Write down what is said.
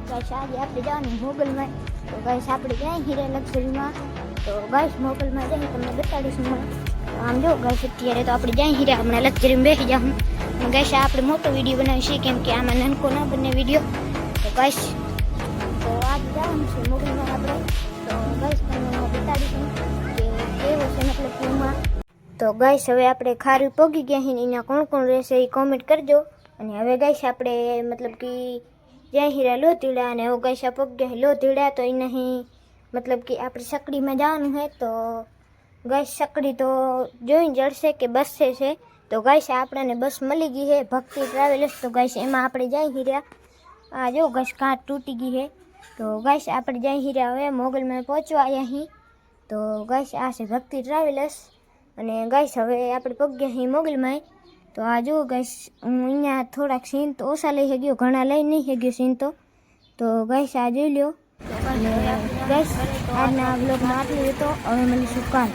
Guys આજે આપણે જવાનું મોગલમાં. તો ગાઈસ આપણે ક્યાંય હીરા લક્ઝરીમાં. તો ગાઈસ મોગલમાં જઈને તમને બતાડીશું હું. આમ જો ગાઈસ અત્યારે તો આપણે જ્યાં હીરા હમણાં લક્ઝરીમાં બેસી જાઉં. અને ગાઈસ આપણે મોટો વિડીયો બનાવીશું કેમ કે આમાં નાનકો ના બને વિડીયો. તો ગાઈસ તો આજે જવાનું છે મોગલમાં આપણે. તો ગાઈસ તમને બતાડીશું કે કેવો છે મતલબ કે એમાં. તો ગાઈસ હવે આપણે ખારી પોગી ગયા છીએ. એના કોણ રહેશે એ કોમેન્ટ કરજો. અને હવે ગાઈસ આપણે મતલબ કે જ્યાં હીરા લોધીડા અને હવે ગાઈસ પગ ગયા લોધીડા. તો એ નહીં મતલબ કે આપણે સકડીમાં જવાનું છે. તો ગાઈસ સકડી તો જોઈને જડશે કે બસ છે. તો ગાઈસ આપણને બસ મળી ગઈ છે ભક્તિ ટ્રાવેલર્સ. તો ગાઈસ એમાં આપણે જાય હીરા. આ જો ગાઈસ કાંચ તૂટી ગઈ છે. તો ગાઈસ આપણે જાય હીરા હવે મોગલમાં પહોંચવા આવ્યા અહીં. તો ગાઈસ આ છે ભક્તિ ટ્રાવેલર્સ. અને ગાઈસ હવે આપણે પગ્યા અહીં મોગલમાં. તો આ જો ગાઈસ હું અહીંયા થોડાક સીન તો ઓછા લઈ શક્યો, ઘણા લઈ નહીં શક્યો સીન તો ગાઈસ આ જોઈ લો. અને ગાઈસ આજના બ્લોગમાં આટલું હતો. હવે મળીશું કાલ.